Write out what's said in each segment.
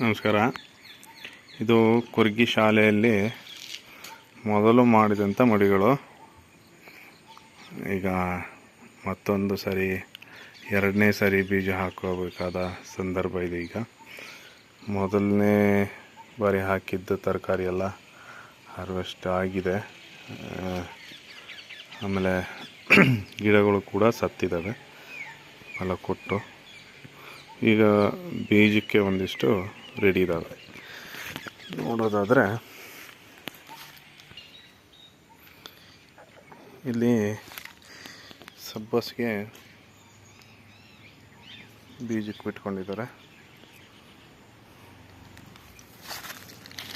ನಮಸ್ಕಾರ. ಇದು ಕುರ್ಗಿ ಶಾಲೆಯಲ್ಲಿ ಮೊದಲು ಮಾಡಿದಂಥ ಮಡಿಗಳು. ಈಗ ಮತ್ತೊಂದು ಸರಿ ಎರಡನೇ ಸರಿ ಬೀಜ ಹಾಕೋಬೇಕಾದ ಸಂದರ್ಭ ಇದೆ. ಈಗ ಮೊದಲನೇ ಬಾರಿ ಹಾಕಿದ್ದ ತರಕಾರಿ ಎಲ್ಲ ಹಾರ್ವೆಸ್ಟ್ ಆಗಿದೆ. ಆಮೇಲೆ ಗಿಡಗಳು ಕೂಡ ಸತ್ತಿದ್ದಾವೆ ಫಲ ಕೊಟ್ಟು. ಈಗ ಬೀಜಕ್ಕೆ ಒಂದಿಷ್ಟು ರೆಡಿ ಇದ್ದಾವೆ. ನೋಡೋದಾದರೆ ಇಲ್ಲಿ ಸಬ್ಬಸಿಗೆ ಬೀಜಕ್ಕೆ ಬಿಟ್ಕೊಂಡಿದ್ದಾರೆ.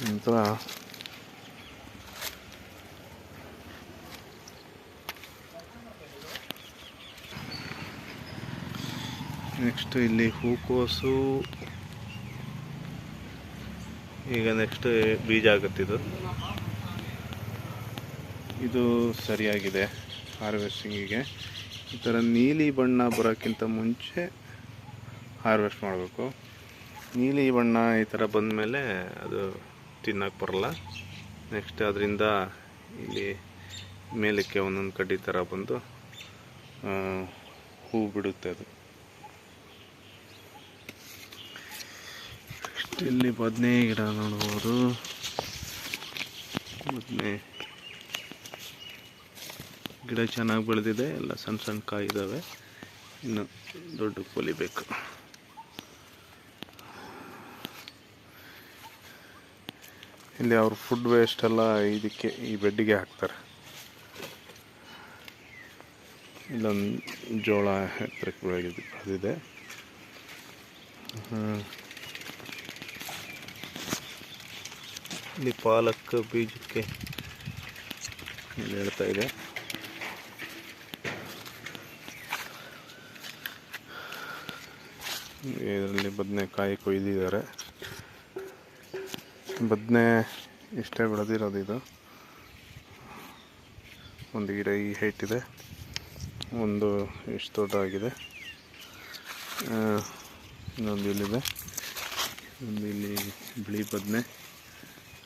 ನಂತರ ನೆಕ್ಸ್ಟ್ ಇಲ್ಲಿ ಹೂಕೋಸು ಈಗ ನೆಕ್ಸ್ಟ್ ಬೀಜ ಆಗುತ್ತಿದ್ದು. ಇದು ಸರಿಯಾಗಿದೆ ಹಾರ್ವೆಸ್ಟಿಂಗಿಗೆ. ಈ ಥರ ನೀಲಿ ಬಣ್ಣ ಬರೋಕ್ಕಿಂತ ಮುಂಚೆ ಹಾರ್ವೆಸ್ಟ್ ಮಾಡಬೇಕು. ನೀಲಿ ಬಣ್ಣ ಈ ಥರ ಬಂದಮೇಲೆ ಅದು ತಿನ್ನೋಕ್ಕೆ ಬರಲ್ಲ. ನೆಕ್ಸ್ಟ್ ಅದರಿಂದ ಇಲ್ಲಿ ಮೇಲಕ್ಕೆ ಒಂದೊಂದು ಕಡ್ಡಿ ಥರ ಬಂದು ಹೂ ಬಿಡುತ್ತೆ. ಅದು ಇಲ್ಲಿ ಬದನೆ ಗಿಡ ನೋಡ್ಬೋದು. ಬದನೆ ಗಿಡ ಚೆನ್ನಾಗಿ ಬೆಳೆದಿದೆ. ಎಲ್ಲ ಸಣ್ಣ ಸಣ್ಣ ಕಾಯಿ ಇದ್ದಾವೆ. ಇನ್ನು ದೊಡ್ಡ ಕೊಲಿಬೇಕು. ಇಲ್ಲಿ ಅವ್ರ ಫುಡ್ ವೇಸ್ಟ್ ಎಲ್ಲ ಇದಕ್ಕೆ ಈ ಬೆಡ್ಡಿಗೆ ಹಾಕ್ತಾರೆ. ಇಲ್ಲೊಂದು ಜೋಳ ಎತ್ತರಕ್ಕೆ ಬೆಳೆದಿದೆ. ಇಲ್ಲಿ ಪಾಲಕ್ ಬೀಜಕ್ಕೆ ಇಲ್ಲಿ ಹೇಳ್ತಾ ಇದೆ. ಇದರಲ್ಲಿ ಬದನೆಕಾಯಿ ಕೊಯ್ದಿದ್ದಾರೆ. ಬದನೆ ಇಷ್ಟೇ ಬೆಳೆದಿರೋದು. ಇದು ಒಂದು ಗಿಡ ಈ ಹೈಟ್ ಇದೆ, ಒಂದು ಇಷ್ಟು ದೊಡ್ಡದಾಗಿದೆ, ಇನ್ನೊಂದು ಇಲ್ಲಿದೆ, ಒಂದು ಇಲ್ಲಿ ಬಿಳಿ ಬದನೆ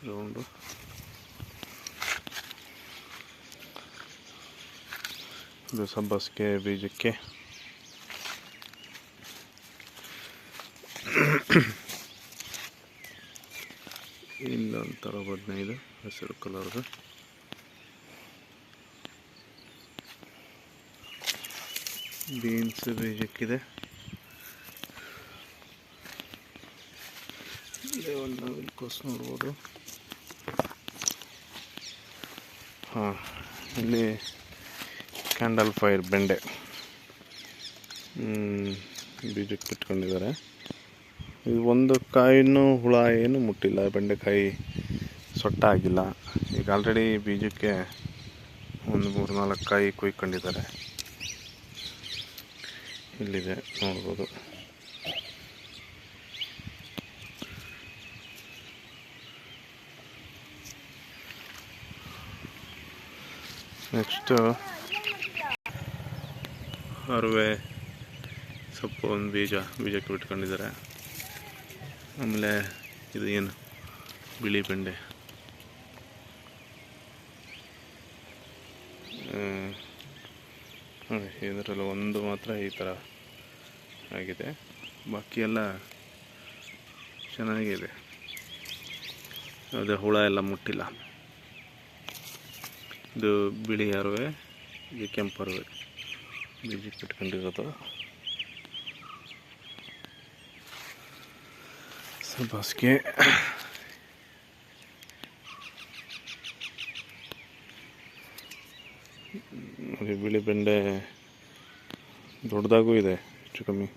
ರೌಂಡು. ಇದು ಸಬ್ಬಸಿಗೆ ಬೀಜಕ್ಕೆ. ಇಲ್ಲೊಂಥರ ಬದನೆ ಇದು ಹಸಿರು ಕಲರ್ದು. ಬೀನ್ಸ್ ಬೀಜಕ್ಕಿದೆ. ಇಲ್ಲೇ ಒಂದು ಕೋಸು ನೋಡ್ಬೋದು. ಇಲ್ಲಿ ಕ್ಯಾಂಡಲ್ ಫೈರ್ ಬೆಂಡೆ ಬೀಜಕ್ಕೆ ಬಿಟ್ಕೊಂಡಿದ್ದಾರೆ. ಇದು ಒಂದು ಕಾಯಿನೂ ಹುಳ ಏನು ಮುಟ್ಟಿಲ್ಲ. ಬೆಂಡೆಕಾಯಿ ಸೊಟ್ಟ ಆಗಿಲ್ಲ. ಈಗ ಆಲ್ರೆಡಿ ಬೀಜಕ್ಕೆ ಒಂದು 3-4 ಕಾಯಿ ಕೊಯ್ಕೊಂಡಿದ್ದಾರೆ. ಇಲ್ಲಿದೆ ನೋಡ್ಬೋದು. ನೆಕ್ಸ್ಟು ಹರವೆ ಸೊಪ್ಪು ಒಂದು ಬೀಜಕ್ಕೆ ಬಿಟ್ಕೊಂಡಿದ್ದಾರೆ. ಆಮೇಲೆ ಇದು ಏನು ಬಿಳಿ ಬೆಂಡೆ, ಇದರಲ್ಲಿ ಒಂದು ಮಾತ್ರ ಈ ಥರ ಆಗಿದೆ. ಬಾಕಿ ಎಲ್ಲ ಚೆನ್ನಾಗಿದೆ. ಅದೇ ಹುಳ ಎಲ್ಲ ಮುಟ್ಟಿಲ್ಲ. ಇದು ಬಿಳಿ ಹರವೆ, ಇದು ಕೆಂಪು ಹರವೆ ಬೀಜಕ್ಕೆ ಬಿಟ್ಕೊಂಡಿರೋದು. ಸಬ್ಬಸಿಗೆ ಬಿಳಿ ಬೆಂಡೆ ದೊಡ್ಡದಾಗೂ ಇದೆ. ಹೆಚ್ಚು ಕಮ್ಮಿ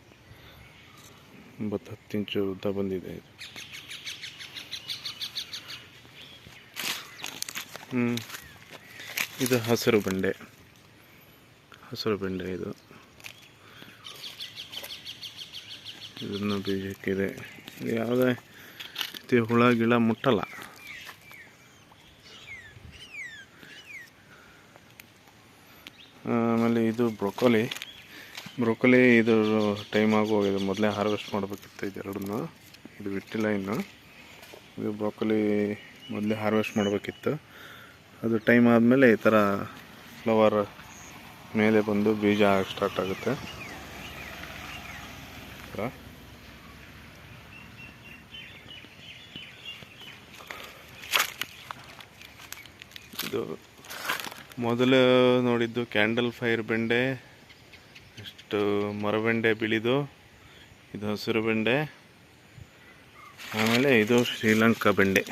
9-10 ಇಂಚು ಉದ್ದ ಬಂದಿದೆ. ಇದು ಹಸಿರು ಬೆಂಡೆ ಇದು. ಇದನ್ನು ಬೀಜಕ್ಕಿದೆ. ಯಾವುದೇ ರೀತಿ ಹುಳ ಗಿಳ ಮುಟ್ಟಲ್ಲ. ಆಮೇಲೆ ಇದು ಬ್ರೊಕೊಲಿ ಇದು ಟೈಮ್ ಆಗೋಗಿದೆ. ಮೊದಲೇ ಹಾರ್ವೆಸ್ಟ್ ಮಾಡಬೇಕಿತ್ತು ಇದೆರಡನ್ನು. ಇದು ಬಿಟ್ಟಿಲ್ಲ ಇನ್ನು. ಇದು ಬ್ರೋಕೊಲಿ ಮೊದಲೇ ಹಾರ್ವೆಸ್ಟ್ ಮಾಡಬೇಕಿತ್ತು. ಅದು ಟೈಮ್ ಆದಮೇಲೆ ಈ ಥರ ಫ್ಲವರ್ ಮೇಲೆ ಬಂದು ಬೀಜ ಸ್ಟಾರ್ಟ್ ಆಗುತ್ತೆ. ಇದು ಮೊದಲು ನೋಡಿದ್ದು ಕ್ಯಾಂಡಲ್ ಫೈರ್ ಬೆಂಡೆ, ಇಷ್ಟು ಮರಬೆಂಡೆ ಬಿಳಿದು, ಇದು ಹಸಿರು ಬೆಂಡೆ, ಆಮೇಲೆ ಇದು ಶ್ರೀಲಂಕಾ ಬೆಂಡೆ.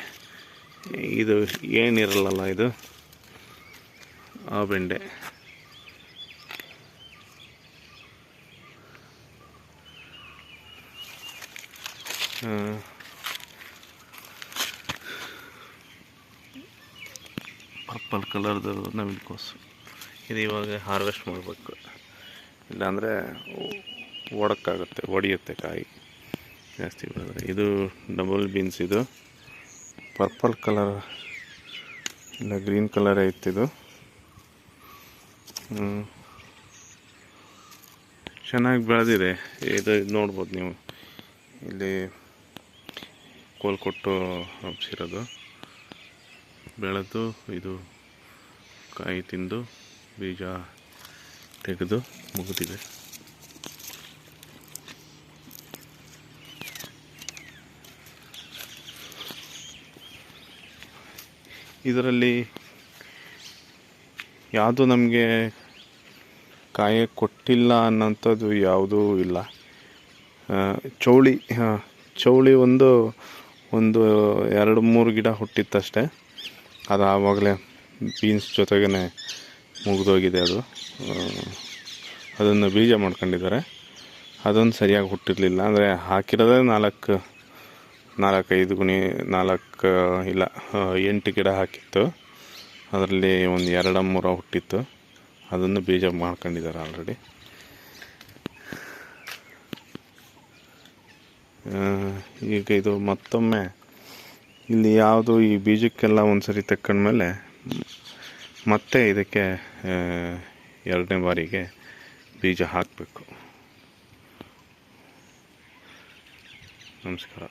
ಇದು ಏನಿರಲ್ಲ ಇದು ಆ ಬೆಂಡೆ. ಪರ್ಪಲ್ ಕಲರ್ದು ನವಿಲುಕೋಸು. ಇದು ಇವಾಗ ಹಾರ್ವೆಸ್ಟ್ ಮಾಡಬೇಕು, ಇಲ್ಲಾಂದರೆ ಒಡೆಯುತ್ತೆ ಕಾಯಿ ಜಾಸ್ತಿ ಬೆಳೆದ್ರೆ. ಇದು ಡಬಲ್ ಬೀನ್ಸ್. ಇದು ಪರ್ಪಲ್ ಕಲರ್ ಇಲ್ಲ ಗ್ರೀನ್ ಕಲರ್ ಐತಿದು. ಚೆನ್ನಾಗಿ ಬೆಳೆದಿದೆ. ಇದು ನೋಡ್ಬೋದು ನೀವು, ಇಲ್ಲಿ ಕೋಲ್ ಕೊಟ್ಟು ಹಬ್ಸಿರೋದು ಬೆಳೆದು ಇದು ಕಾಯಿ ತಿಂದು ಬೀಜ ತೆಗೆದು ಮುಗಿದಿದೆ. ಇದರಲ್ಲಿ ಯಾವುದು ನಮಗೆ ಕಾಯಿ ಕೊಟ್ಟಿಲ್ಲ ಅನ್ನೋಂಥದ್ದು ಯಾವುದೂ ಇಲ್ಲ. ಚೌಳಿ ಒಂದು 2-3 ಗಿಡ ಹುಟ್ಟಿತ್ತಷ್ಟೇ. ಅದು ಆವಾಗಲೇ ಬೀನ್ಸ್ ಜೊತೆಗೇ ಮುಗಿದೋಗಿದೆ. ಅದನ್ನು ಬೀಜ ಮಾಡ್ಕೊಂಡಿದ್ದಾರೆ. ಅದೊಂದು ಸರಿಯಾಗಿ ಹುಟ್ಟಿರಲಿಲ್ಲ. ಅಂದರೆ ಹಾಕಿರೋದೇ 8 ಗಿಡ ಹಾಕಿತ್ತು. ಅದರಲ್ಲಿ ಒಂದು 2-3 ಹುಟ್ಟಿತ್ತು. ಅದನ್ನು ಬೀಜ ಮಾಡ್ಕೊಂಡಿದ್ದಾರೆ ಆಲ್ರೆಡಿ. ಈಗ ಇದು ಮತ್ತೊಮ್ಮೆ ಇಲ್ಲಿ ಯಾವುದು ಈ ಬೀಜಕ್ಕೆಲ್ಲ ಒಂದು ಸರಿ ತೆಕ್ಕೊಂಡ್ಮೇಲೆ ಮತ್ತೆ ಇದಕ್ಕೆ 2ನೇ ಬಾರಿಗೆ ಬೀಜ ಹಾಕಬೇಕು. ನಮಸ್ಕಾರ.